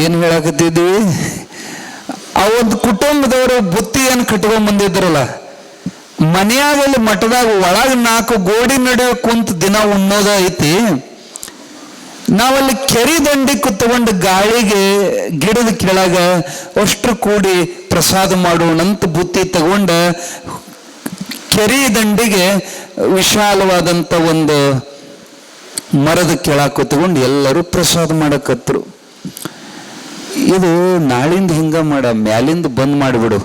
ಏನು ಹೇಳಕತ್ತಿದ್ವಿ, ಆ ಒಂದು ಕುಟುಂಬದವರು ಬುತ್ತಿಯನ್ನು ಕಟ್ಕೊಂಡ್ ಬಂದಿದ್ರಲ್ಲ, ಮನೆಯಾಗಲ್ಲಿ ಮಠದಾಗ ಒಳಗೆ 4 ಗೋಡಿ ನಡುವೆ ಕುಂತ ದಿನ ಉಣ್ಣೋದ ಐತಿ. ನಾವಲ್ಲಿ ಕೆರೆ ದಂಡಿ ಕುತ್ಕೊಂಡು ಗಾಳಿಗೆ ಗಿಡದ ಕೆಳಗ ಅಷ್ಟು ಕೂಡಿ ಪ್ರಸಾದ ಮಾಡೋಣಂತ ಬುತ್ತಿ ತಗೊಂಡ ಕೆರೆ ದಂಡಿಗೆ ವಿಶಾಲವಾದಂಥ ಒಂದು ಮರದ ಕೆಳಗೆ ಕುತ್ಕೊಂಡು ಎಲ್ಲರೂ ಪ್ರಸಾದ ಮಾಡಕತ್ರು. ಇದು ನಾಳಿಂದ ಹಿಂಗ ಮಾಡ, ಮ್ಯಾಲಿಂದ ಬಂದ್ ಮಾಡಿಬಿಡು.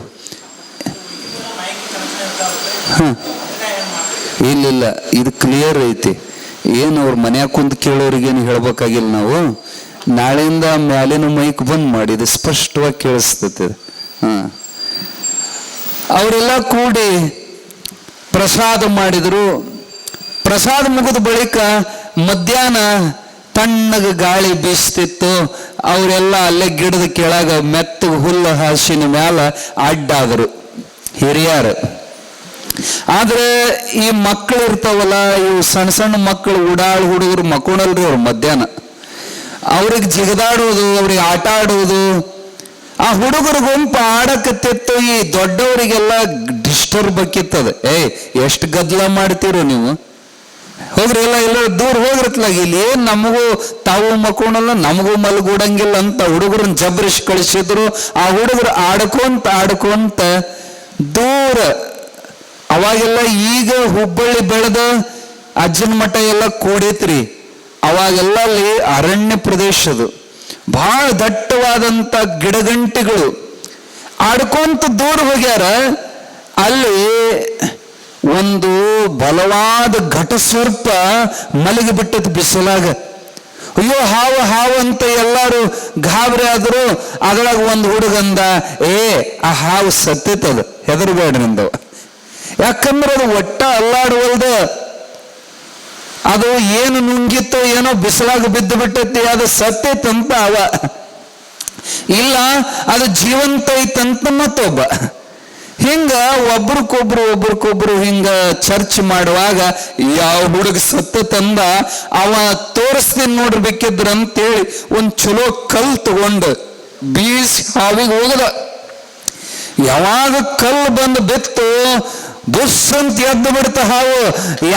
ಇಲ್ಲ, ಇದು ಕ್ಲಿಯರ್ ಐತಿ. ಏನು ಅವ್ರ ಮನ್ಯಾಗ ಕುಂತ ಕೇಳೋರಿಗೇನು ಹೇಳ್ಬೇಕಾಗಿಲ್ಲ. ನಾವು ನಾಳೆಯಿಂದ ಮ್ಯಾಲಿನ ಮೈಕ್ ಬಂದ್ ಮಾಡಿ, ಇದು ಸ್ಪಷ್ಟವಾಗಿ ಕೇಳಿಸ್ತೈತಿ. ಅವರೆಲ್ಲ ಕೂಡಿ ಪ್ರಸಾದ ಮಾಡಿದ್ರು. ಪ್ರಸಾದ ಮುಗಿದ ಬಳಿಕ ಮಧ್ಯಾಹ್ನ ತಣ್ಣಗ ಗಾಳಿ ಬೀಸ್ತಿತ್ತು. ಅವರೆಲ್ಲ ಅಲ್ಲೇ ಗಿಡದ ಕೆಳಗ ಮೆತ್ತಗ ಹುಲ್ಲು ಹಾಸಿನ ಮ್ಯಾಲ ಅಡ್ಡಾದರು ಹಿರಿಯರು. ಆದ್ರೆ ಈ ಮಕ್ಕಳು ಇರ್ತಾವಲ್ಲ, ಇವು ಸಣ್ಣ ಸಣ್ಣ ಮಕ್ಕಳು, ಉಡಾಳು ಹುಡುಗರು ಮಕ್ಕೊಳಲ್ರಿ ಅವ್ರು ಮಧ್ಯಾಹ್ನ. ಅವ್ರಿಗೆ ಜಿಗದಾಡೋದು, ಅವ್ರಿಗೆ ಆಟ ಆಡೋದು. ಆ ಹುಡುಗರ ಗುಂಪು ಆಡಕತ್ತಿತ್ತು. ಈ ದೊಡ್ಡವರಿಗೆಲ್ಲ ಡಿಸ್ಟರ್ಬ್ ಆಕಿತ್ತದ. ಎಷ್ಟು ಗದ್ದಲ ಮಾಡ್ತೀರೋ ನೀವು, ಹೋಗ್ರಿ ಎಲ್ಲ ದೂರ ಹೋಗ್ರತ್ಲಾಗ. ಇಲ್ಲಿ ಏನ್ ನಮಗೂ ತಾವು ಮಕ್ಕೋಣಲ್ಲ, ನಮಗೂ ಮಲ್ಗೂಡಂಗಿಲ್ಲ ಅಂತ ಹುಡುಗರನ್ನ ಜಬ್ರಿಸಿ ಕಳಿಸಿದ್ರು. ಆ ಹುಡುಗರು ಆಡ್ಕೊಂತ ದೂರ. ಅವಾಗೆಲ್ಲ ಈಗ ಹುಬ್ಬಳ್ಳಿ ಬೆಳೆದ ಅಜ್ಜನ ಮಠ ಎಲ್ಲ ಕೂಡೈತ್ರಿ. ಅವಾಗೆಲ್ಲ ಅಲ್ಲಿ ಅರಣ್ಯ ಪ್ರದೇಶದು, ಬಹಳ ದಟ್ಟವಾದಂತ ಗಿಡಗಂಟಿಗಳು. ಆಡ್ಕೊಂತ ದೂರ ಹೋಗ್ಯಾರ. ಅಲ್ಲಿ ಒಂದು ಬಲವಾದ ಘಟಸರ್ಪ ಮಲಗಿ ಬಿಟ್ಟದ ಬಿಸಿಲಾಗ. ಅಯ್ಯೋ ಹಾವು ಅಂತ ಎಲ್ಲಾರು ಗಾಬರಿ ಆದ್ರು. ಅದ್ರಾಗ ಒಂದು ಹುಡುಗಂದ, ಆ ಹಾವು ಸತ್ತಿತ್ತದ, ಹೆದರ್ಬೇಡ್ರಿಂದವ. ಯಾಕಂದ್ರೆ ಅದು ಒಟ್ಟ ಅಲ್ಲಾಡುವಲ್ದ. ಅದು ಏನು ನುಂಗಿತ್ತೋ ಏನೋ ಬಿಸಿಲಾಗ ಬಿದ್ದು ಬಿಟ್ಟೈತಿ, ಅದು ಸತ್ತೈತಂತ ಅವ. ಇಲ್ಲ, ಅದು ಜೀವಂತ ಐತಂತ ಮತ್ತೊಬ್ಬ. ಹಿಂಗ ಒಬ್ರಿಗೊಬ್ರು ಹಿಂಗ ಚರ್ಚ್ ಮಾಡುವಾಗ ಯಾವ ಹುಡುಗ ಸತ್ತ ತಂದ ಅವ ತೋರಿಸ್ತೀನಿ ನೋಡ್ರಿ ಬೇಕಿದ್ರ ಅಂತೇಳಿ ಒಂದ್ ಚಲೋ ಕಲ್ ತಗೊಂಡು ಬೀಸಿ ಹಾವಿಗೆ ಹೋಗದ. ಯಾವಾಗ ಕಲ್ಲು ಬಂದು ಬಿತ್ತು, ಬುಸ್ ಅಂತ ಎದ್ದು ಬಿಡ್ತ ಹಾವು.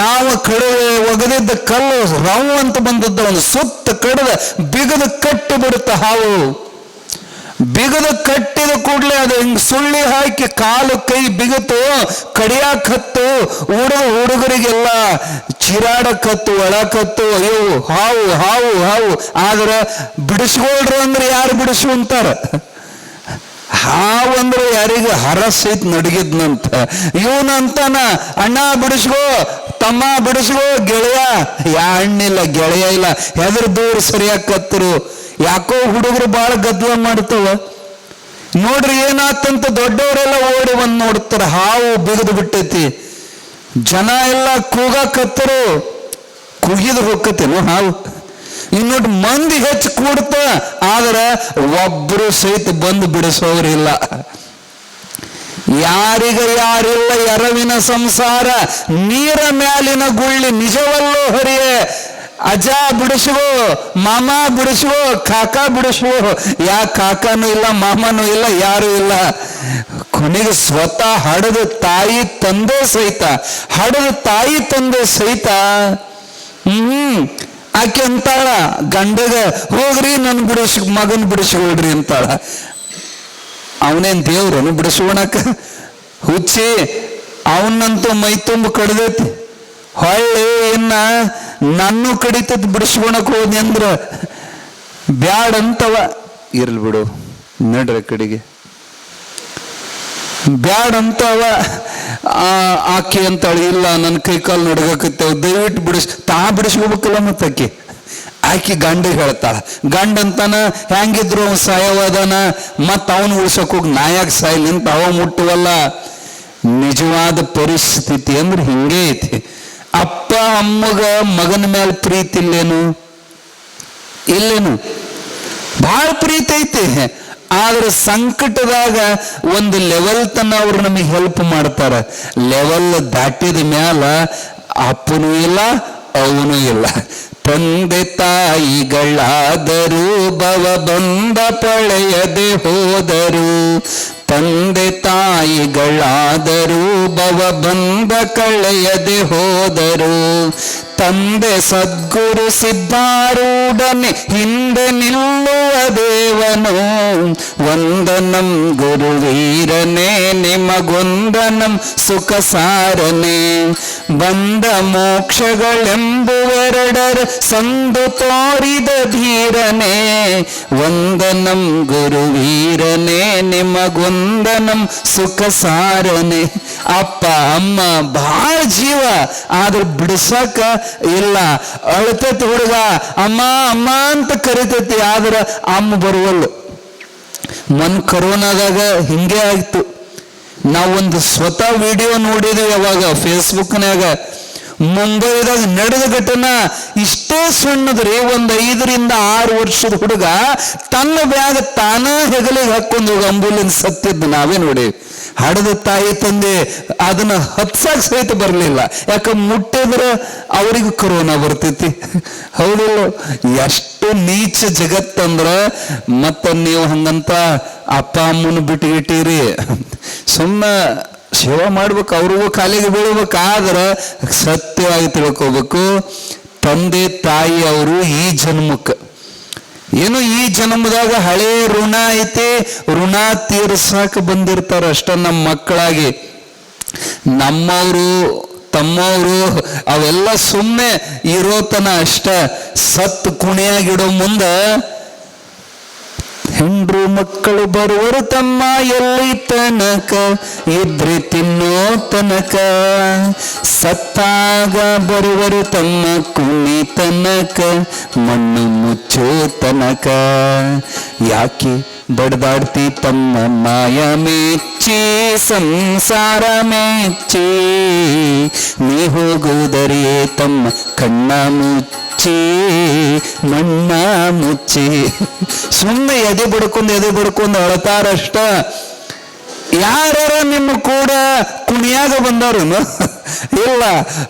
ಯಾವ ಕಡೆ ಒಗದಿದ್ದ ಕಲ್ಲು ರವ್ ಅಂತ ಬಂದದ್ದ ಒಂದು ಸುತ್ತ ಕಡದ ಬಿಗದ ಕಟ್ಟಿ ಬಿಡುತ್ತ ಹಾವು. ಬಿಗದ ಕಟ್ಟಿದ ಕೂಡಲೇ ಅದು ಹಿಂಗ್ ಸುಳ್ಳಿ ಹಾಕಿ ಕಾಲು ಕೈ ಬಿಗತು, ಕಡಿಯಾಕತ್ತು. ಹುಡುಗರಿಗೆಲ್ಲ ಚಿರಾಡಕತ್ತು, ಒಳಕತ್ತು. ಅಯ್ಯೋ ಹಾವು ಹಾವು ಹಾವು. ಆದ್ರೆ ಬಿಡಿಸ್ಕೊಳ್ರು ಅಂದ್ರೆ ಯಾರು ಬಿಡಿಸು ಅಂತಾರ. ಹಾವು ಅಂದ್ರೆ ಯಾರಿಗೆ ಹರಸೈತ್ ನಡಗಿದ್ನಂತ. ಇವನಂತಾನ, ಅಣ್ಣ ಬಿಡಿಸ್ಕೋ, ತಮ್ಮ ಬಿಡಿಸ್ಕೋ, ಗೆಳೆಯ. ಅಣ್ಣಿಲ್ಲ, ಗೆಳೆಯ ಇಲ್ಲ, ಹೆದರ್ ದೂರ ಸರಿಯಾಕತ್ತರು. ಯಾಕೋ ಹುಡುಗರು ಬಾಳ ಗದ್ದಲ ಮಾಡ್ತವ. ನೋಡ್ರಿ ಏನಾತಂತ ದೊಡ್ಡವರೆಲ್ಲ ಓಡಿ ಬಂದು ನೋಡ್ತಾರ, ಹಾವು ಬಿಗದು ಬಿಟ್ಟೈತಿ. ಜನ ಎಲ್ಲ ಕೂಗಾಕತ್ತರು. ಕುಗಿದು ಹೋಗ್ತೇನು ಹಾವು. ಇನ್ನೊಟ್ಟು ಮಂದಿ ಹೆಚ್ಚು ಕೂಡ್ತ, ಆದ್ರೆ ಒಬ್ರು ಸಹಿತ ಬಂದು ಬಿಡಿಸೋರಿಲ್ಲ. ಯಾರಿಲ್ಲ ಎರವಿನ ಸಂಸಾರ, ನೀರ ಮ್ಯಾಲಿನ ಗುಳ್ಳಿ ನಿಜವಲ್ಲೋ ಹರಿಯೇ. ಅಜ್ಜ ಬಿಡಿಸುವ, ಮಾಮ ಬಿಡಿಸುವ, ಕಾಕ ಬಿಡಿಸುವ. ಯಾ ಕಾಕನೂ ಇಲ್ಲ, ಮಾಮನೂ ಇಲ್ಲ, ಯಾರು ಇಲ್ಲ. ಕೊನೆಗೆ ಸ್ವತಃ ಹಡದ ತಾಯಿ ತಂದೆ ಸಹಿತ ಆಕೆ ಅಂತಾಳ ಗಂಡಗ, ಹೋಗ್ರಿ ನನ್ ಮಗನ್ ಬಿಡಿಸ್ಕೊಳ್ರಿ ಅಂತಾಳ. ಅವನೇನ್ ದೇವ್ರನು ಬಿಡಿಸ್ಕೊಳಕ? ಹುಚ್ಚಿ, ಅವನಂತೂ ಮೈ ತುಂಬ ಕಡ್ದೈತಿ. ಹೊಳ್ಳಿ ಇನ್ನ ನನ್ನೂ ಕಡಿತದ ಬಿಡಿಸ್ಕೊಳಕ್ ಹೋದ್ನಿ ಅಂದ್ರ ಬ್ಯಾಡಂತವ. ಇರ್ಲಿ ಬಿಡು, ನಡ್ರ ಕಡೆಗೆ ಬ್ಯಾಡಂತವ. ಆಕೆ ಅಂತಾಳೆ, ಇಲ್ಲ ನನ್ನ ಕೈ ಕಾಲು ನಡ್ಗಕತ್ತೇವ, ದಯವಿಟ್ಟು ಬಿಡಿಸ್ಕೋಬೇಕಲ್ಲ. ಮತ್ತಾಕೆ ಆಕೆ ಗಂಡಿಗೆ ಹೇಳ್ತಾಳ. ಗಂಡಂತಾನ ಹೆಂಗಿದ್ರು ಅವ ಸಾಯವಾದನ, ಮತ್ತ ಅವನು ಉಳ್ಸಕ್ ಹೋಗಿ ನಾಯಾಗ ಸಾಯ್ಲಿ ಅಂತ ಅವ ಮುಟ್ಟುವಲ್ಲ. ನಿಜವಾದ ಪರಿಸ್ಥಿತಿ ಅಂದ್ರೆ ಹಿಂಗೇ ಐತಿ. ಅಪ್ಪ ಅಮ್ಮಗ ಮಗನ ಮೇಲೆ ಪ್ರೀತಿ ಇಲ್ಲೇನು? ಬಹಳ ಪ್ರೀತಿ ಐತಿ. ಆದ್ರೆ ಸಂಕಟದಾಗ ಒಂದು ಲೆವೆಲ್ ತನ ಅವ್ರು ನಮಗೆ ಹೆಲ್ಪ್ ಮಾಡ್ತಾರ. ಲೆವೆಲ್ ದಾಟಿದ ಮ್ಯಾಲ ಅಪ್ಪನೂ ಇಲ್ಲ, ಅವನು ಇಲ್ಲ. ತಂದೆ ತಾಯಿಗಳಾದರೂ ಭವ ಬಂದ ಪಳೆಯದೆ ಹೋದರು. ತಂದೆ ತಾಯಿಗಳಾದರೂ ಭವ ಬಂದ ಕಳೆಯದೆ ಹೋದರು. ತಂದೆ ಸದ್ಗುರು ಸಿದ್ಧಾರೂಢನೆ ಹಿಂದೆ ನಿಲ್ಲುವ ದೇವನು. ವಂದನಂ ಗುರುವೀರನೇ ನಿಮಗೊಂದನಂ ಸುಖ ಸಾರನೆ. ಬಂದ ಮೋಕ್ಷಗಳೆಂಬುವೆರಡರ ಸಂದು ತೋರಿದ ಧೀರನೇ. ವಂದನಂ ಗುರುವೀರನೇ ನಿಮಗೊಂದನಂ ಸುಖ ಸಾರನೆ. ಅಪ್ಪ ಅಮ್ಮ ಬಹಳ ಜೀವ, ಆದ್ರೆ ಬಿಡಿಸಕ ಇಲ್ಲ. ಅಳ್ತೈತಿ ಹುಡುಗ, ಅಮ್ಮ ಅಮ್ಮ ಅಂತ ಕರಿತೈತಿ, ಆದ್ರೆ ಅಮ್ಮ ಬರುವಲ್ಲು. ಕರೋನಾದಾಗ ಹಿಂಗೆ ಆಯ್ತು. ನಾವೊಂದು ಸ್ವತಃ ವಿಡಿಯೋ ನೋಡಿದ್ವಿ ಅವಾಗ ಫೇಸ್ಬುಕ್ನಾಗ. ಮುಂಬೈದಾಗ ನಡೆದ ಘಟನಾ ಇಷ್ಟೇ ಸಣ್ಣದ್ರಿ, 5 ವರ್ಷದ ಹುಡುಗ ತನ್ನ ಬ್ಯಾಗ್ ತಾನ ಹೆಗಲಿಗೆ ಹಾಕೊಂಡು ಹೋಗಿ ಆಂಬುಲೆನ್ಸ್ ಸತ್ತಿದ್ದು ನಾವೇ ನೋಡಿ. ಹಡದ ತಾಯಿ ತಂದೆ ಅದನ್ನ ಹತ್ಸಾಕ್ ಸಹಿತ ಬರಲಿಲ್ಲ. ಯಾಕ ಮುಟ್ಟಿದ್ರೆ ಅವರಿಗೂ ಕೊರೋನಾ ಬರ್ತೈತಿ. ಹೌದಿಲ್ಲ? ಎಷ್ಟು ನೀಚ ಜಗತ್ತಂದ್ರ. ಮತ್ತ ನೀವು ಹಂಗಂತ ಅಪ್ಪ ಅಮ್ಮನ ಬಿಟ್ಟಿಗಿಟ್ಟಿರಿ, ಸುಮ್ಮನೆ ಸೇವಾ ಮಾಡ್ಬೇಕು, ಅವ್ರಿಗೂ ಕಾಲಿಗೆ ಬೀಳ್ಬೇಕಾದ್ರೆ ಸತ್ಯವಾಗಿ ತಿಳ್ಕೋಬೇಕು. ತಂದೆ ತಾಯಿ ಅವರು ಈ ಜನ್ಮಕ್ಕೆ ಏನು ಈ ಜನ್ಮದಾಗ ಹಳೆ ಋಣ ಐತಿ, ಋಣ ತೀರ್ಸಾಕ ಬಂದಿರ್ತಾರ ಅಷ್ಟ ನಮ್ಮ ಮಕ್ಕಳಾಗಿ. ನಮ್ಮವರು ತಮ್ಮವರು ಅವೆಲ್ಲ ಸುಮ್ಮನೆ ಇರೋತನ ಅಷ್ಟ. ಸತ್ ಕುಣಿಯಾಗಿಡೋ ಮುಂದ ಹೆಂಡ್ರು ಮಕ್ಕಳು ಬರುವರು ತಮ್ಮ ಎಲ್ಲಿ ತನಕ ಇದ್ರೆ ತಿನ್ನೋ ತನಕ. ಸತ್ತಾಗ ಬರುವರು ತಮ್ಮ ಕುಣಿ ತನಕ ಮಣ್ಣು ಮುಚ್ಚೋ ತನಕ. ಯಾಕೆ ಬಡದಾಡ್ತಿ ತಮ್ಮ ಮಾಯ ಮೆಚ್ಚಿ ಸಂಸಾರ ಮೆಚ್ಚಿ. ನೀ ಹೋಗುವುದರೇ ತಮ್ಮ ಕಣ್ಣ ಮುಚ್ಚಿ ಮಣ್ಣ ಮುಚ್ಚಿ. ಸುಮ್ಮನೆ ಎದೆ ಬಡ್ಕೊಂಡು ಅಳತಾರಷ್ಟ. ಯಾರ ನಿಮ್ಮ ಕೂಡ ಕುಣಿಯಾಗ ಬಂದವರು ಇಲ್ಲ,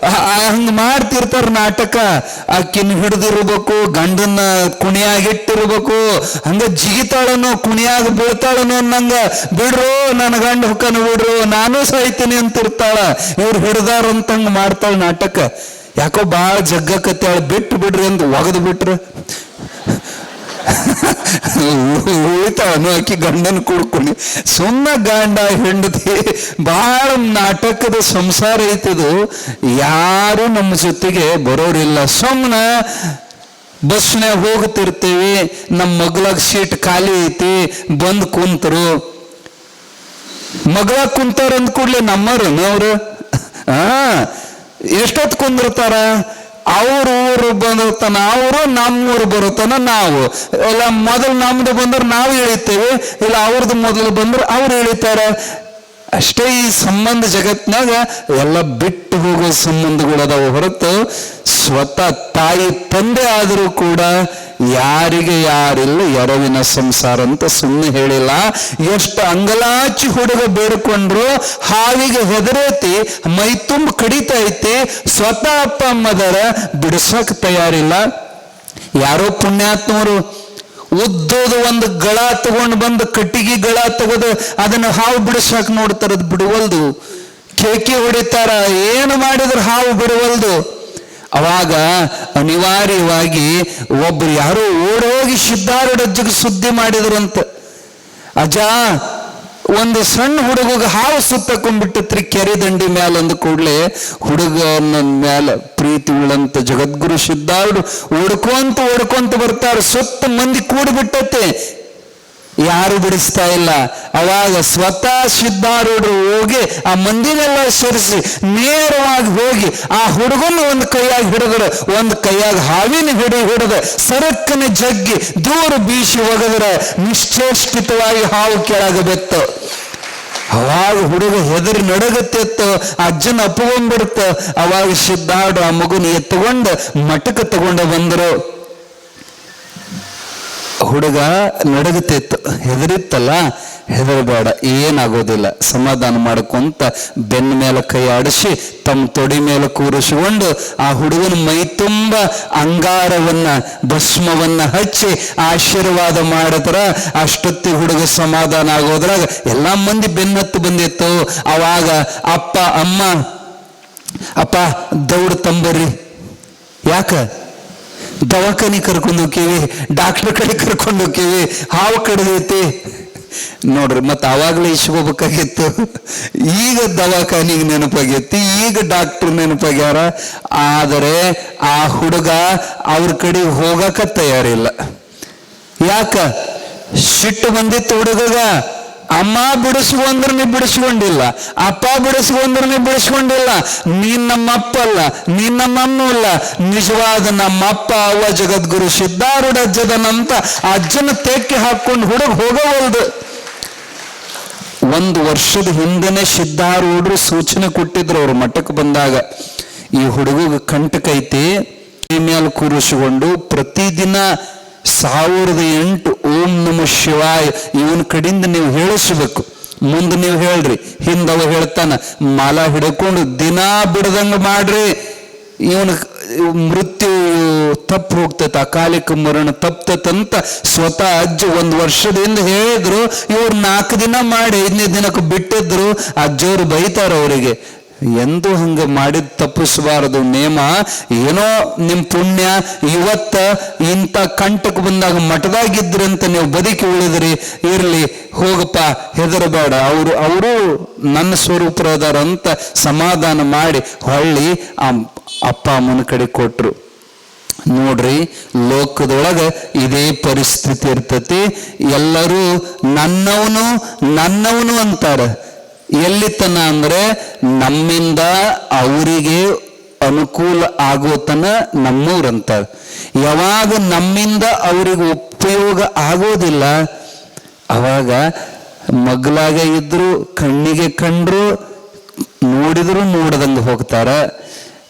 ಹಂಗ ಮಾಡ್ತಿರ್ತಾರ ನಾಟಕ. ಆಕಿನ ಹಿಡ್ದಿರ್ಬೇಕು, ಗಂಡನ್ನ ಕುಣಿಯಾಗಿಟ್ಟಿರ್ಬೇಕು, ಹಂಗ ಜಿಗಿತಾಳನೋ ಕುಣಿಯಾಗ ಬೀಳ್ತಾಳನೋ ಅನ್ನಂಗ. ಬಿಡ್ರು ನನ್ನ ಗಂಡ ಹುಕ್ಕನ ಬಿಡ್ರು, ನಾನು ಸಾಯ್ತೀನಿ ಅಂತಿರ್ತಾಳ. ಇವ್ರು ಹಿಡ್ದಾರಂತ ಹಂಗ ಮಾಡ್ತಾಳ ನಾಟಕ. ಯಾಕೋ ಬಾಳ ಜಗ್ಗಕತ್ತಾಳ, ಬಿಟ್ಟು ಬಿಡ್ರಿ ಅಂತ ಒಗದು ಬಿಟ್ರ ಉಳಿತಾವನು ಆಕಿ ಗಂಡನ ಕೂಡ್ಕೊಂಡು. ಸುಮ್ಮ ಗಂಡ ಹೆಂಡತಿ ಬಹಳ ನಾಟಕದ ಸಂಸಾರ ಐತಿದು. ಯಾರು ನಮ್ಮ ಜೊತೆಗೆ ಬರೋರಿಲ್ಲ. ಸುಮ್ಮನೆ ಬಸ್ನ್ಯಾಗ ಹೋಗ್ತಿರ್ತೀವಿ, ನಮ್ಮ ಮಗ್ಲಾಗ ಸೀಟ್ ಖಾಲಿ ಐತಿ, ಬಂದ್ ಕುಂತರು. ಮಗಳಾಗ ಕುಂತಾರ ಅಂದ ಕೂಡ್ಲೆ ನಮ್ಮರನು ಅವರು ಎಷ್ಟೊತ್ತು ಕುಂದಿರ್ತಾರ. ಅವ್ರ ಊರು ಬಂದಿರ್ತಾನ ಅವರು, ನಮ್ಮೂರು ಬರುತ್ತಾನ ನಾವು. ಇಲ್ಲ ಮೊದಲು ನಮ್ದು ಬಂದ್ರೆ ನಾವು ಇಳಿತೇವೆ, ಇಲ್ಲ ಅವ್ರದ್ದು ಮೊದಲು ಬಂದ್ರೆ ಅವ್ರು ಇಳಿತಾರ. ಅಷ್ಟೇ ಈ ಸಂಬಂಧ ಜಗತ್ನಾಗ ಎಲ್ಲ ಬಿಟ್ಟು ಹೋಗೋ ಸಂಬಂಧಗಳು ಅದಾವ ಹೊರತು ಸ್ವತಃ ತಾಯಿ ತಂದೆ ಆದರೂ ಕೂಡ ಯಾರಿಗೆ ಯಾರಿಲ್ಲ ಎರವಿನ ಸಂಸಾರ ಅಂತ ಸುಮ್ಮನೆ ಹೇಳಿಲ್ಲ. ಎಷ್ಟು ಅಂಗಲಾಚಿ ಹುಡುಗ ಬೇಡ್ಕೊಂಡ್ರು ಹಾವಿಗೆ ಹೆದರೇತಿ ಮೈ ತುಂಬ ಕಡಿತಾ ಐತಿ. ಸ್ವತಃ ಅಪ್ಪ ಅಮ್ಮದರ ಬಿಡಿಸೋಕೆ ತಯಾರಿಲ್ಲ. ಯಾರೋ ಪುಣ್ಯಾತ್ಮರು ಉದ್ದೋದು ಒಂದು ಗಳ ತಗೊಂಡು ಬಂದು ಕಟ್ಟಿಗೆ ಗಳ ತೆಗೆದು ಅದನ್ನ ಹಾವು ಬಿಡಿಸಾಕ್ ನೋಡ್ತಾರ, ಅದು ಬಿಡುವಲ್ದು. ಕೇಕೆ ಹೊಡಿತಾರ, ಏನು ಮಾಡಿದ್ರು ಹಾವು ಬಿಡುವಲ್ದು. ಅವಾಗ ಅನಿವಾರ್ಯವಾಗಿ ಒಬ್ರು ಯಾರೋ ಓಡೋಗಿ ಸಿದ್ಧಾರೂಢಜ್ಜಿಗೆ ಸುದ್ದಿ ಮಾಡಿದ್ರಂತ. ಅಜ್ಜ, ಒಂದು ಸಣ್ಣ ಹುಡುಗ ಹಾವು ಸುತ್ತಕೊಂಡ್ಬಿಟ್ಟತ್ರಿ ಕೆರೆ ದಂಡಿ ಮ್ಯಾಲ. ಅಂದ ಕೂಡ್ಲೆ ಹುಡುಗನ ಮ್ಯಾಲ ಪ್ರೀತಿ ಉಳ್ಳಂತ ಜಗದ್ಗುರು ಸಿದ್ಧಾರೂಢ ಓಡ್ಕೊಂತ ಬರ್ತಾರ. ಸುತ್ತ ಮಂದಿ ಕೂಡಿಬಿಟ್ಟತ್ತೆ, ಯಾರು ಬಿಡಿಸ್ತಾ ಇಲ್ಲ. ಅವಾಗ ಸ್ವತಃ ಸಿದ್ಧಾರೂಢರು ಹೋಗಿ ಆ ಮಂದಿನೆಲ್ಲ ಸೇರಿಸಿ ನೇರವಾಗಿ ಹೋಗಿ ಆ ಹುಡುಗನ ಒಂದು ಕೈಯಾಗಿ ಹಿಡಿದ್ರ, ಒಂದು ಕೈಯಾಗಿ ಹಾವಿನ ಹಿಡಿದ ಸರಕ್ಕನ ಜಗ್ಗಿ ದೂರ ಬೀಸಿ ಒಗದ್ರ ನಿಶ್ಚೇಷ್ಟಿತವಾಗಿ ಹಾವು ಕೆಳಗಬೆತ್ತು. ಅವಾಗ ಹುಡುಗ ಹೆದರಿ ನಡಗತ್ತಿತ್ತು, ಅಜ್ಜನ ಅಪ್ಪಗೊಂಡ್ಬಿಡ್ತ. ಅವಾಗ ಸಿದ್ಧಾರೂಢ ಆ ಮಗುನ ಎತ್ತುಕೊಂಡು ಮಠಕ್ಕೆ ತಗೊಂಡು ಬಂದರು. ಹುಡುಗ ನಡಗತ್ತಿತ್ತು, ಹೆದರಿತ್ತಲ್ಲ. ಹೆದರಬೇಡ, ಏನಾಗೋದಿಲ್ಲ, ಸಮಾಧಾನ ಮಾಡ್ಕೊಂತ ಬೆನ್ನ ಮೇಲೆ ಕೈ ಆಡಿಸಿ ತಮ್ಮ ತೊಡಿ ಮೇಲೆ ಕೂರಿಸಿಕೊಂಡು ಆ ಹುಡುಗನ ಮೈ ತುಂಬ ಅಂಗಾರವನ್ನ ಭಸ್ಮವನ್ನ ಹಚ್ಚಿ ಆಶೀರ್ವಾದ ಮಾಡತ್ರ. ಅಷ್ಟೊತ್ತಿ ಹುಡುಗ ಸಮಾಧಾನ ಆಗೋದ್ರಾಗ ಎಲ್ಲಾ ಮಂದಿ ಬೆನ್ನತ್ತು ಬಂದಿತ್ತು. ಅವಾಗ ಅಪ್ಪ ಅಮ್ಮ, ಅಪ್ಪ ದೌಡ್ ತಂಬರ್ರಿ, ಯಾಕ ದವಾಖಾನಿ ಕರ್ಕೊಂಡು ಹೋಗ್ತೀವಿ, ಡಾಕ್ಟರ್ ಕಡೆ ಕರ್ಕೊಂಡು ಹೋಗ್ತೀವಿ, ಹಾವು ಕಡ್ದೈತಿ ನೋಡ್ರಿ. ಮತ್ತೆ ಅವಾಗಲೇ ಇಸ್ಕೋಬೇಕಾಗಿತ್ತು, ಈಗ ದವಾಖಾನಿಗೆ ನೆನಪಾಗೈತಿ, ಈಗ ಡಾಕ್ಟರ್ ನೆನಪಾಗ್ಯಾರ. ಆದರೆ ಆ ಹುಡುಗ ಅವ್ರ ಕಡೆ ಹೋಗಕ ತಯಾರಿಲ್ಲ. ಯಾಕ? ಸಿಟ್ಟು ಬಂದಿತ್ತು ಹುಡುಗಗ. ಅಮ್ಮ ಬಿಡಿಸ್ಕೊಂಡ್ರೆ ನೀ ಬಿಡಿಸ್ಕೊಂಡಿಲ್ಲ, ಅಪ್ಪ ಬಿಡಿಸ್ಕೊಂಡ್ರೆ ನೀ ಬಿಡಿಸ್ಕೊಂಡಿಲ್ಲ, ನೀನ್ ನಮ್ಮಪ್ಪ ಅಲ್ಲ, ನೀನ್ ನಮ್ಮನ್ನು ಅಲ್ಲ, ನಿಜವಾದ ನಮ್ಮಪ್ಪ ಅವ್ವ ಜಗದ್ಗುರು ಸಿದ್ಧಾರೂಢ ಅಜ್ಜದನಂತ ಅಜ್ಜನ ತೆಕ್ಕೆ ಹಾಕೊಂಡು ಹುಡುಗ ಹೋಗವಲ್ದು. 1 ವರ್ಷದ ಹಿಂದೆನೆ ಸಿದ್ಧಾರೂಢರು ಸೂಚನೆ ಕೊಟ್ಟಿದ್ರು ಅವ್ರ ಮಠಕ್ಕೆ ಬಂದಾಗ, ಈ ಹುಡುಗ ಕಂಟಕೈತಿ, ಮೇಲೆ ಕೂರಿಸಿಕೊಂಡು ಪ್ರತಿದಿನ 1008 ಓಂ ನಮಃ ಶಿವಾಯ ಇವನ್ ಕಡೆಯಿಂದ ನೀವು ಹೇಳಿಸ್ಬೇಕು. ಮುಂದೆ ನೀವು ಹೇಳ್ರಿ, ಹಿಂದವ ಹೇಳ್ತಾನ ಮಾಲ ಹಿಡ್ಕೊಂಡು ದಿನಾ ಬಿಡದಂಗ ಮಾಡ್ರಿ, ಇವನ ಮೃತ್ಯು ತಪ್ಪು ಹೋಗ್ತೈತೆ, ಅಕಾಲಿಕ ಮರಣ ತಪ್ತಂತ ಸ್ವತಃ ಅಜ್ಜ 1 ವರ್ಷದಿಂದ ಹೇಳಿದ್ರು. ಇವ್ರು 4 ದಿನ ಮಾಡಿ 5ನೇ ದಿನಕ್ಕೆ ಬಿಟ್ಟಿದ್ರು. ಅಜ್ಜವ್ರು ಬೈತಾರ ಅವರಿಗೆ, ಎಂದು ಹಂಗ ಮಾಡಿದ್ ತಪ್ಪಿಸಬಾರದು, ನೇಮ ಏನೋ ನಿಮ್ ಪುಣ್ಯ, ಇವತ್ತ ಇಂಥ ಕಂಟಕ್ಕೆ ಬಂದಾಗ ಮಠದಾಗಿದ್ರಂತ ನೀವು ಬದುಕಿ ಉಳಿದ್ರಿ, ಇರ್ಲಿ ಹೋಗಪ್ಪ, ಹೆದರಬೇಡ, ಅವರು ನನ್ನ ಸ್ವರೂಪರದಾರಂತ ಸಮಾಧಾನ ಮಾಡಿ ಹೊಳ್ಳಿ ಆ ಅಪ್ಪ ಅಮ್ಮನ ಕಡೆ ಕೊಟ್ರು. ನೋಡ್ರಿ, ಲೋಕದೊಳಗ ಇದೇ ಪರಿಸ್ಥಿತಿ ಇರ್ತತಿ. ಎಲ್ಲರೂ ನನ್ನವನು ಅಂತಾರ. ಎಲ್ಲಿತನ ಅಂದ್ರೆ ನಮ್ಮಿಂದ ಅವರಿಗೆ ಅನುಕೂಲ ಆಗೋತನ ನಮ್ಮೂರಂತಾರ. ಯಾವಾಗ ನಮ್ಮಿಂದ ಅವರಿಗೆ ಉಪಯೋಗ ಆಗೋದಿಲ್ಲ, ಅವಾಗ ಮಗ್ಲಾಗ ಇದ್ರು ಕಣ್ಣಿಗೆ ಕಂಡ್ರು ನೋಡಿದ್ರು ನೋಡದಂಗ ಹೋಗ್ತಾರ.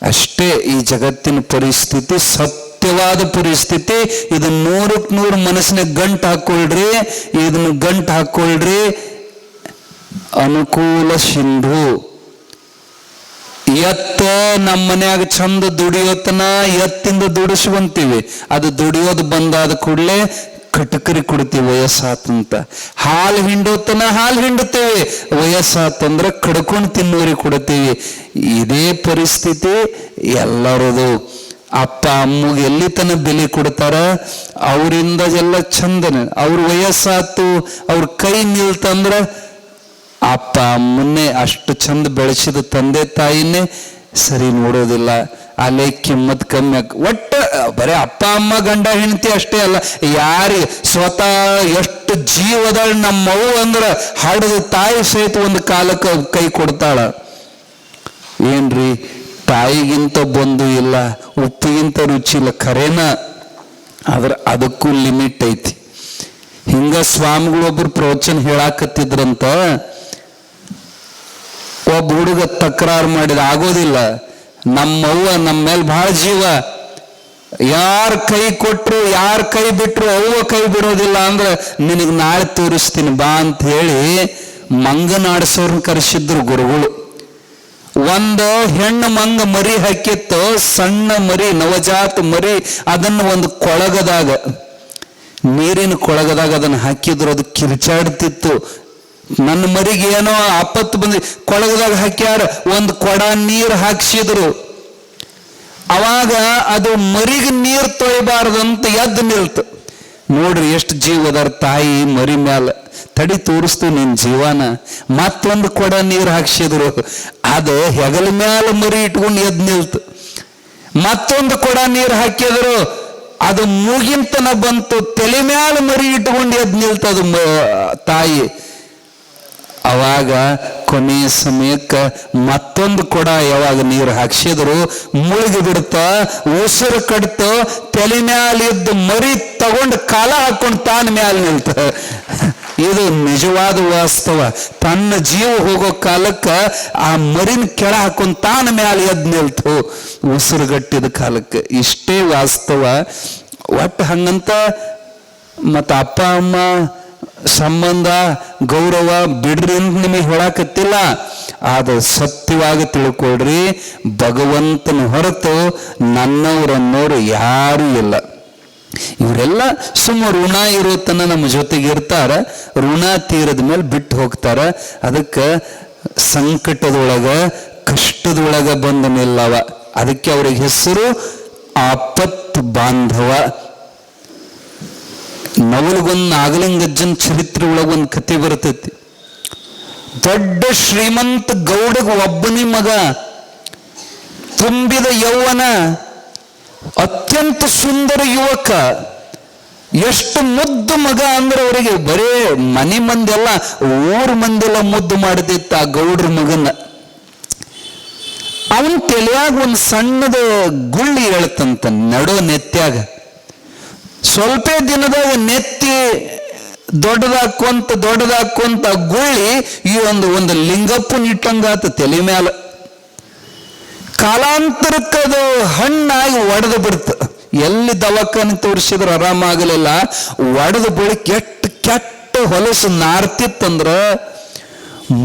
ಅಷ್ಟೇ ಈ ಜಗತ್ತಿನ ಪರಿಸ್ಥಿತಿ, ಸತ್ಯವಾದ ಪರಿಸ್ಥಿತಿ. ಇದನ್ನ 100ಕ್ಕೆ 100 ಮನಸ್ಸಿನ ಗಂಟು ಹಾಕೊಳ್ರಿ, ಇದನ್ನ ಗಂಟು ಹಾಕೊಳ್ರಿ. ಅನುಕೂಲ ಸಿಂಧು. ಎತ್ತ ನಮ್ಮ ಮನ್ಯಾಗ ಚಂದ ದುಡಿಯೋತನ ಎತ್ತಿಂದ ದುಡಿಸ್ಕೊಂತೀವಿ. ಅದು ದುಡಿಯೋದು ಬಂದಾದ ಕೂಡಲೇ ಕಟಕರಿ ಕೊಡ್ತೀವಿ ವಯಸ್ಸಾತಂತ. ಹಾಲು ಹಿಂಡೋತನ ಹಾಲು ಹಿಂಡುತ್ತೇವೆ, ವಯಸ್ಸಾತಂದ್ರೆ ಕಡ್ಕೊಂಡು ತಿನ್ನೋರಿಗೆ ಕೊಡ್ತೀವಿ. ಇದೇ ಪರಿಸ್ಥಿತಿ ಎಲ್ಲರದು. ಅಪ್ಪ ಅಮ್ಮಗೆ ಎಲ್ಲಿ ತನ ಬೆಲೆ ಕೊಡ್ತಾರ, ಅವರಿಂದ ಎಲ್ಲ ಚಂದನ. ಅವ್ರ ವಯಸ್ಸಾತು, ಅವ್ರ ಕೈ ನಿಲ್ತಂದ್ರ ಅಪ್ಪ ಅಮ್ಮನ್ನೇ ಅಷ್ಟು ಚಂದ ಬೆಳೆಸಿದ ತಂದೆ ತಾಯಿನೇ ಸರಿ ನೋಡೋದಿಲ್ಲ. ಅಲ್ಲೇ ಕಿಮ್ಮತ್ ಕಮ್ಮಿ ಒಟ್ಟ ಬರೇ ಅಪ್ಪ ಅಮ್ಮ ಗಂಡ ಹೆಂಡತಿ ಅಷ್ಟೇ ಅಲ್ಲ, ಯಾರಿ ಸ್ವತಃ ಎಷ್ಟು ಜೀವದಳು ನಮ್ಮವು ಅಂದ್ರ ಹಡದ ತಾಯಿ ಸಹಿತ ಒಂದು ಕಾಲಕ್ಕೆ ಕೈ ಕೊಡ್ತಾಳ. ಏನ್ರಿ, ತಾಯಿಗಿಂತ ಬಂದು ಇಲ್ಲ, ಉಪ್ಪಿಗಿಂತ ರುಚಿ ಇಲ್ಲ, ಖರೇನ. ಆದ್ರ ಅದಕ್ಕೂ ಲಿಮಿಟ್ ಐತಿ. ಹಿಂಗ ಸ್ವಾಮಿಗಳೊಬ್ರು ಪ್ರವಚನ ಹೇಳಾಕತ್ತಿದ್ರಂತ. ಒಬ್ಬ ಹುಡುಗ ತಕರಾರು ಮಾಡಿದ, ಆಗೋದಿಲ್ಲ, ನಮ್ಮವ್ವ ನಮ್ಮ ಮೇಲೆ ಬಹಳ ಜೀವ, ಯಾರ ಕೈ ಕೊಟ್ರು ಯಾರ ಕೈ ಬಿಟ್ರು ಅವ್ವ ಕೈ ಬಿಡೋದಿಲ್ಲ ಅಂದ್ರೆ ನಿನಗೆ ನಾಳೆ ತೋರಿಸ್ತೀನಿ ಬಾ ಅಂತ ಹೇಳಿ ಮಂಗನಾಡ್ಸೋರ್ನ ಕರೆಸಿದ್ರು ಗುರುಗಳು. ಒಂದು ಹೆಣ್ಣು ಮಂಗ ಮರಿ ಹಾಕಿತ್ತು, ಸಣ್ಣ ಮರಿ, ನವಜಾತ ಮರಿ. ಅದನ್ನು ಒಂದು ಕೊಳಗದಾಗ, ನೀರಿನ ಕೊಳಗದಾಗ ಅದನ್ನು ಹಾಕಿದ್ರು. ಅದು ಕಿರ್ಚಾಡ್ತಿತ್ತು. ನನ್ನ ಮರಿಗೆ ಏನೋ ಆಪತ್ತು ಬಂದಿ, ಕೊಳಗದಾಗ ಹಾಕ್ಯಾರ, ಒಂದು ಕೊಡ ನೀರು ಹಾಕ್ಸಿದ್ರು. ಅವಾಗ ಅದು ಮರಿಗೆ ನೀರು ತೊಯ್ಬಾರ್ದಂತ ಎದ್ದು ನಿಲ್ತು. ನೋಡ್ರಿ ಎಷ್ಟು ಜೀವದಾರ ತಾಯಿ ಮರಿ ಮ್ಯಾಲ. ತಡಿ ತೋರಿಸ್ತು ನಿನ್ ಜೀವನ. ಮತ್ತೊಂದು ಕೊಡ ನೀರು ಹಾಕ್ಸಿದ್ರು, ಅದು ಹೆಗಲ ಮ್ಯಾಲ ಮರಿ ಇಟ್ಕೊಂಡು ಎದ್ದು ನಿಲ್ತು. ಮತ್ತೊಂದು ಕೊಡ ನೀರು ಹಾಕಿದ್ರು, ಅದು ಮೂಗಿಂತನ ಬಂತು, ತಲೆ ಮ್ಯಾಲ ಮರಿ ಇಟ್ಕೊಂಡು ಎದ್ದು ನಿಲ್ತದು ತಾಯಿ. ಅವಾಗ ಕೊನೆಯ ಸಮಯಕ್ಕೆ ಮತ್ತೊಂದು ಕೊಡ ಯಾವಾಗ ನೀರು ಹಾಕ್ಸಿದ್ರು, ಮುಳುಗಿ ಬಿಡ್ತ, ಉಸಿರು ಕಡ್ತ, ತಲೆ ಮ್ಯಾಲ ಇದ್ದು ಮರಿ ತಗೊಂಡು ಕಾಲ ಹಾಕೊಂಡು ತಾನ ಮ್ಯಾಲ ನಿಲ್ತ. ಇದು ನಿಜವಾದ ವಾಸ್ತವ. ತನ್ನ ಜೀವ ಹೋಗೋ ಕಾಲಕ್ಕ ಆ ಮರಿನ ಕೆಳ ಹಾಕೊಂಡು ತಾನ ಮ್ಯಾಲ ಎದ್ದು ನಿಲ್ತು, ಉಸಿರುಗಟ್ಟಿದ ಕಾಲಕ್ಕೆ. ಇಷ್ಟೇ ವಾಸ್ತವ. ಒಟ್ಟು ಹಂಗಂತ ಮತ್ತ ಅಪ್ಪ ಅಮ್ಮ ಸಂಬಂಧ ಗೌರವ ಬಿಡ್ರಿ ಅಂತ ನಿಮಗೆ ಹೇಳಕತ್ತಿಲ್ಲ. ಆದ್ರೆ ಸತ್ಯವಾಗಿ ತಿಳ್ಕೊಳ್ರಿ, ಭಗವಂತನ ಹೊರತು ನನ್ನವರನ್ನೋರು ಯಾರೂ ಇಲ್ಲ. ಇವರೆಲ್ಲ ಸುಮ್ಮ ಋಣ ಇರೋ ತನ ನಮ್ಮ ಜೊತೆಗೆ ಇರ್ತಾರ, ಋಣ ತೀರದ ಮೇಲೆ ಬಿಟ್ಟು ಹೋಗ್ತಾರ. ಅದಕ್ಕೆ ಸಂಕಟದೊಳಗ ಕಷ್ಟದೊಳಗ ಬಂದು ನಿಲ್ಲವ. ಅದಕ್ಕೆ ಅವ್ರಿಗೆ ಹೆಸರು ಆಪತ್ ಬಾಂಧವ. ನವಲಗೊಂದು ನಾಗಲಿಂಗಜ್ಜನ ಚರಿತ್ರೆ ಒಳಗ ಒಂದು ಕತೆ ಬರ್ತೈತಿ. ದೊಡ್ಡ ಶ್ರೀಮಂತ ಗೌಡಗ ಒಬ್ಬನಿ ಮಗ, ತುಂಬಿದ ಯೌವನ, ಅತ್ಯಂತ ಸುಂದರ ಯುವಕ. ಎಷ್ಟು ಮುದ್ದು ಮಗ ಅಂದ್ರೆ ಅವರಿಗೆ ಬರೇ ಮನೆ ಮಂದೆಲ್ಲ, ಊರ್ ಮಂದೆಲ್ಲ ಮುದ್ದು ಮಾಡ್ತಿತ್ತ ಆ ಗೌಡ್ರ ಮಗನ. ಅವನ್ ತಲೆಯಾಗ ಒಂದು ಸಣ್ಣದ ಗುಳ್ಳಿ ಹೇಳ್ತಂತ ನಡೋ ನೆತ್ಯಾಗ. ಸ್ವಲ್ಪ ದಿನದಾಗ ನೆತ್ತಿ ದೊಡ್ಡದಾಕೊಂತ ಗುಳ್ಳಿ ಈ ಒಂದು ಲಿಂಗಪ್ಪನ ಇಟ್ಟಂಗಾತ ತಲೆ ಮ್ಯಾಲ. ಕಾಲಾಂತರಕ್ಕದು ಹಣ್ಣಾಗಿ ಒಡೆದು ಬಿಡ್ತು. ಎಲ್ಲಿ ದವಾಖಾನೆ ತೋರಿಸಿದ್ರು ಆರಾಮಾಗಲಿಲ್ಲ. ಒಡೆದು ಬಳಿಕ ಕೆಟ್ಟ ಹೊಲಸು ನಾರ್ತಿತ್ತಂದ್ರ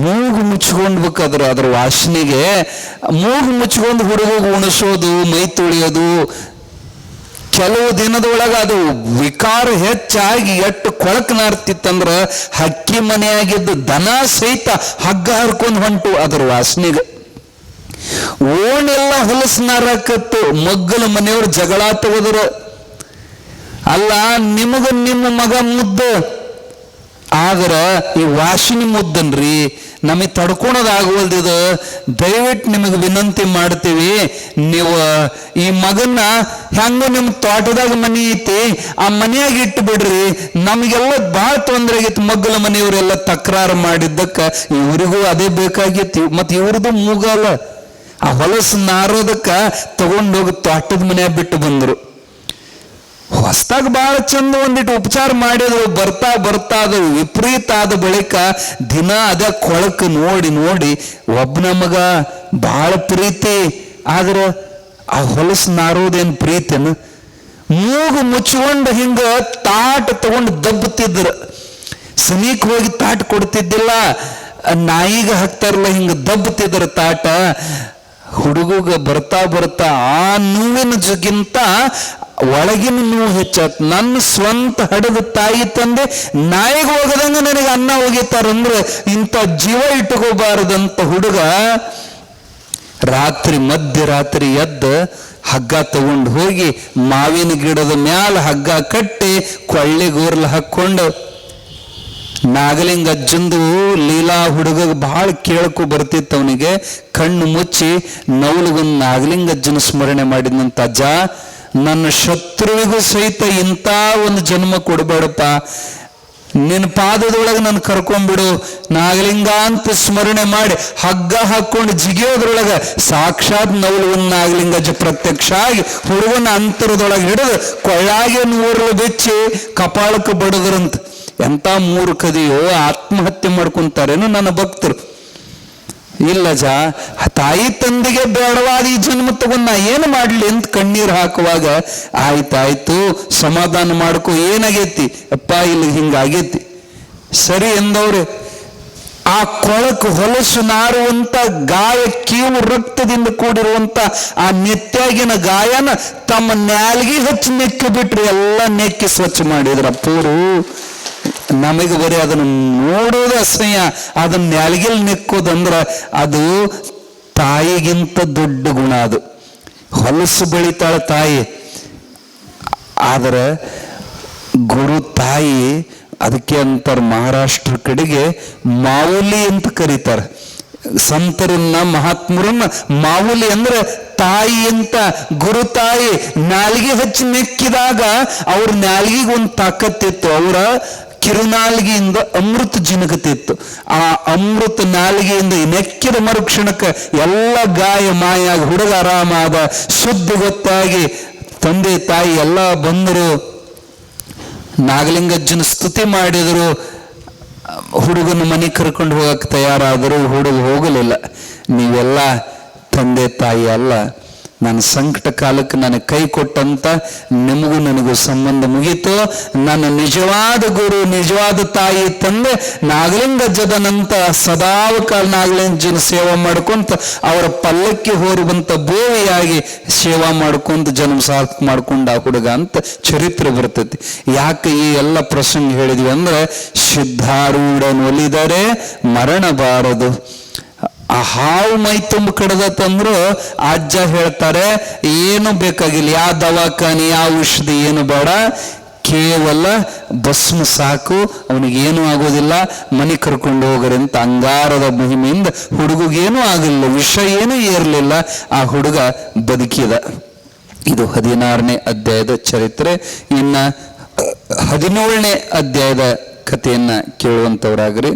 ಮೂಗು ಮುಚ್ಕೊಂಡ್ಬೇಕಾದ್ರೆ ಅದ್ರ ವಾಸನೆಗೆ ಮೂಗು ಮುಚ್ಕೊಂಡು ಹುಡುಗ ಉಣಿಸೋದು, ಮೈ ತೊಳೆಯೋದು. ಕೆಲವು ದಿನದೊಳಗ ಅದು ವಿಕಾರ ಹೆಚ್ಚಾಗಿ ಎಷ್ಟು ಕೊಳಕ್ ನಾರ್ತಿತ್ತಂದ್ರ ಹಕ್ಕಿ ಮನೆಯಾಗಿದ್ದು ದನ ಸಹಿತ ಹಗ್ಗ ಹರ್ಕೊಂಡು ಹೊಂಟು ಅದ್ರ ವಾಸನೆಗೆ. ಓಣೆಲ್ಲ ಹೊಲಸು ನಾರಾಕತ್ತು. ಮಗ್ಗಲ ಮನೆಯವ್ರು ಜಗಳ ತಗೋದ್ರು. ಅಲ್ಲ, ನಿಮಗ ನಿಮ್ಮ ಮಗ ಮುದ್ದು, ಆದ್ರ ಈ ವಾಸನೆ ಮುದ್ದನ್ರಿ ನಮಗೆ ತಡ್ಕೊಳೋದಾಗವಲ್ದಿದು. ದಯವಿಟ್ಟು ನಿಮಗೆ ವಿನಂತಿ ಮಾಡ್ತೀವಿ, ನೀವು ಈ ಮಗನ್ನ ಹೆಂಗ ನಿಮ್ಮ ತೋಟದಾಗ ಮನೆ ಐತಿ ಆ ಮನೆಯಾಗ ಇಟ್ಟು ಬಿಡ್ರಿ. ನಮಗೆಲ್ಲ ಭಾಳ ತೊಂದರೆ ಆಗಿತ್ತು. ಮಗ್ಗಲ ಮನೆಯವರೆಲ್ಲ ತಕರಾರು ಮಾಡಿದ್ದಕ್ಕ ಇವ್ರಿಗೂ ಅದೇ ಬೇಕಾಗಿತ್ತು. ಮತ್ತೆ ಇವ್ರದ್ದು ಮೂಗಲ್ಲ, ಆ ಹೊಲಸು ನಾರೋದಕ್ಕ ತಗೊಂಡೋಗಿ ತೋಟದ ಮನೆಯಾಗ ಬಿಟ್ಟು ಬಂದ್ರು. ಹೊಸ್ದಾಗ ಬಹಳ ಚಂದ ಒಂದಿಟ್ಟು ಉಪಚಾರ ಮಾಡಿದ್ರು. ಬರ್ತಾ ಅದು ವಿಪರೀತ ಆದ ಬಳಿಕ ದಿನ ಅದ ಕೊಳಕು ನೋಡಿ ಒಬ್ಬನ ಮಗ ಬಹಳ ಪ್ರೀತಿ. ಆದ್ರೆ ಆ ಹೊಲಸು ನಾರೋದೇನು ಪ್ರೀತಿನ? ಮೂಗು ಮುಚ್ಕೊಂಡು ಹಿಂಗ ತಾಟ ತಗೊಂಡು ದಬ್ಬುತ್ತಿದ್ರು. ಸಮೀಕ್ ಹೋಗಿ ತಾಟ ಕೊಡ್ತಿದ್ದಿಲ್ಲ, ನಾಯಿಗೆ ಹಾಕ್ತಾರಲ್ಲ ಹಿಂಗ ದಬ್ಬುತ್ತಿದ್ರು ತಾಟ. ಹುಡುಗ ಬರ್ತಾ ಆ ನೋವಿನ ಜಗಿಂತ ಒಳಗಿನ ನೋವು ಹೆಚ್ಚಾತ್. ನನ್ನ ಸ್ವಂತ ಹಡದ ತಾಯಿ ತಂದೆ ನಾಯಿಗೆ ಹೋಗದಂಗ ನನಗೆ ಅನ್ನ ಒಗಿತಾರಂದ್ರೆ ಇಂಥ ಜೀವ ಇಟ್ಕೋಬಾರದಂತ ಹುಡುಗ ಮಧ್ಯರಾತ್ರಿ ಎದ್ದು ಹಗ್ಗ ತಗೊಂಡು ಹೋಗಿ ಮಾವಿನ ಗಿಡದ ಮ್ಯಾಲ ಹಗ್ಗ ಕಟ್ಟಿ ಕೊಳ್ಳಿಗೋರ್ಲ ಹಾಕೊಂಡು ನಾಗಲಿಂಗಜ್ಜಂದು ಲೀಲಾ ಹುಡುಗ ಬಹಳ ಕೇಳಕ್ಕೂ ಬರ್ತಿತ್ತು. ಅವನಿಗೆ ಕಣ್ಣು ಮುಚ್ಚಿ ನವಲಗೊಂದು ನಾಗಲಿಂಗಜ್ಜನ ಸ್ಮರಣೆ ಮಾಡಿದಂತ, ಅಜ್ಜ ನನ್ನ ಶತ್ರುವಿಗೂ ಸಹಿತ ಇಂಥ ಒಂದು ಜನ್ಮ ಕೊಡಬೇಡಪ್ಪ, ನಿನ್ನ ಪಾದದೊಳಗೆ ನಾನು ಕರ್ಕೊಂಡ್ಬಿಡು. ನಾಗಲಿಂಗ ಅಂತ ಸ್ಮರಣೆ ಮಾಡಿ ಹಗ್ಗ ಹಾಕೊಂಡು ಜಿಗಿಯೋದ್ರೊಳಗೆ ಸಾಕ್ಷಾತ್ ನವಲಗೊಂದು ನಾಗಲಿಂಗಜ್ಜ ಪ್ರತ್ಯಕ್ಷ ಆಗಿ ಹುಡುಗನ ಅಂತರದೊಳಗೆ ಹಿಡಿದು ಕೊಳ್ಳಾಗೆ ನೂರಲು ಬೆಚ್ಚಿ ಕಪಾಳಕ್ಕೆ ಬಡದ್ರಂತ. ಎಂತ ಮೂರ್ಖದಿಯೋ, ಆತ್ಮಹತ್ಯೆ ಮಾಡ್ಕೊಂತಾರೇನು ನನ್ನ ಭಕ್ತರು. ಇಲ್ಲ ಜಾ, ತಾಯಿ ತಂದೆಗೆ ಬೇಡವಾದ ಈ ಜನ್ಮ ತಗೊಂಡ್ ನಾ ಏನು ಮಾಡ್ಲಿ ಅಂತ ಕಣ್ಣೀರು ಹಾಕುವಾಗ ಆಯ್ತಾಯ್ತು ಸಮಾಧಾನ ಮಾಡ್ಕೊ, ಏನಾಗೈತಿ ಅಪ್ಪ ಇಲ್ಲಿ ಹಿಂಗಾಗೈತಿ ಸರಿ ಎಂದವ್ರೆ. ಆ ಕೊಳಕು ಹೊಲಸು ನಾರುವಂತ ಗಾಯ, ಕೀವು ರಕ್ತದಿಂದ ಕೂಡಿರುವಂತ ಆ ನೆತ್ಯಾಗಿನ ಗಾಯನ ತಮ್ಮ ನ್ಯಾಲ್ಗಿ ಹಚ್ಚಿ ನೆಕ್ಕಿ ಬಿಟ್ರಿ. ಎಲ್ಲ ನೆಕ್ಕಿ ಸ್ವಚ್ಛ ಮಾಡಿದ್ರ ಪೂರು. ನಮಗೆ ಬರೀ ಅದನ್ನು ನೋಡೋದು ಅಸಹ್ಯ, ಅದನ್ನ ನ್ಯಾಲ್ಗಿಲ್ ನೆಕ್ಕೋದಂದ್ರ ಅದು ತಾಯಿಗಿಂತ ದೊಡ್ಡ ಗುಣ. ಅದು ಹೊಲಸು ಬೆಳಿತಾಳ ತಾಯಿ, ಆದ್ರೆ ಗುರು ತಾಯಿ ಅದಕ್ಕೆ ಅಂತಾರ ಮಹಾರಾಷ್ಟ್ರ ಕಡೆಗೆ ಮಾವುಲಿ ಅಂತ ಕರೀತಾರ. ಸಂತರನ್ನ ಮಹಾತ್ಮರನ್ನ ಮಾವುಲಿ ಅಂದ್ರೆ ತಾಯಿ ಅಂತ. ಗುರು ತಾಯಿ ನಾಲ್ಗೆ ಹಚ್ಚಿ ನೆಕ್ಕಿದಾಗ ಅವ್ರ ನಾಲ್ಗಿಗೆ ಒಂದು ತಾಕತ್ತಿತ್ತು. ಅವರ ಕಿರುನಾಲ್ಗಿಯಿಂದ ಅಮೃತ ಜಿನಗತಿತ್ತು. ಆ ಅಮೃತ ನಾಲ್ಗೆಯಿಂದ ನೆಕ್ಕಿದ ಮರುಕ್ಷಣಕ್ಕೆ ಎಲ್ಲ ಗಾಯ ಮಾಯಾಗಿ ಹುಡುಗ ಆರಾಮಾದ, ಸುದ್ದಿ ಗೊತ್ತಾಗಿ ತಂದೆ ತಾಯಿ ಎಲ್ಲ ಬಂದರು, ನಾಗಲಿಂಗಜ್ಜನ ಸ್ತುತಿ ಮಾಡಿದರು. ಹುಡುಗನ ಮನೆ ಕರ್ಕೊಂಡು ಹೋಗಕ್ಕೆ ತಯಾರಾದರೂ ಹುಡುಗ ಹೋಗಲಿಲ್ಲ. ನೀವೆಲ್ಲ ತಂದೆ ತಾಯಿ ಅಲ್ಲ, ನನ್ನ ಸಂಕಟ ಕಾಲಕ್ಕೆ ನನಗೆ ಕೈ ಕೊಟ್ಟಂತ ನಿಮಗೂ ನನಗೂ ಸಂಬಂಧ ಮುಗೀತು. ನನ್ನ ನಿಜವಾದ ಗುರು, ನಿಜವಾದ ತಾಯಿ ತಂದೆ ನಾಗಲಿಂಗಜ್ಜದನಂತ ಸದಾವಕಾಲ ನಾಗಲಿಂಗಜ್ಜನ ಸೇವಾ ಮಾಡ್ಕೊಂತ ಅವರ ಪಲ್ಲಕ್ಕಿ ಹೋರುವಂತ ಬೋವಿಯಾಗಿ ಸೇವಾ ಮಾಡ್ಕೊಂತ ಜನ್ಮ ಸಾರ್ಥಕ ಮಾಡ್ಕೊಂಡ ಆ ಹುಡುಗ ಅಂತ ಚರಿತ್ರೆ ಬರ್ತೈತಿ. ಯಾಕೆ ಈ ಎಲ್ಲ ಪ್ರಸಂಗ ಹೇಳಿದ್ವಿ ಅಂದ್ರೆ, ಸಿದ್ಧಾರೂಢನೊಲಿದರೆ ಮರಣ ಬಾರದು. ಆ ಹಾವು ಮೈ ತುಂಬ ಕಡದತ್ತಂದ್ರು ಅಜ್ಜ ಹೇಳ್ತಾರೆ, ಏನು ಬೇಕಾಗಿಲ್ಲ, ಯಾವ ದವಾಖಾನೆ ಯಾವ ಔಷಧಿ ಏನು ಬೇಡ, ಕೇವಲ ಭಸ್ಮ ಸಾಕು, ಅವನಿಗೇನು ಆಗೋದಿಲ್ಲ, ಮನೆ ಕರ್ಕೊಂಡು ಹೋಗ್ರಿ ಅಂತ ಅಂಗಾರದ ಮಹಿಮೆಯಿಂದ ಹುಡುಗೇನೂ ಆಗಲಿಲ್ಲ, ವಿಷ ಏನೂ ಏರ್ಲಿಲ್ಲ, ಆ ಹುಡುಗ ಬದುಕಿದ. ಇದು 16ನೇ ಅಧ್ಯಾಯದ ಚರಿತ್ರೆ. ಇನ್ನ 17ನೇ ಅಧ್ಯಾಯದ ಕಥೆಯನ್ನ ಕೇಳುವಂಥವ್ರಾಗ್ರಿ.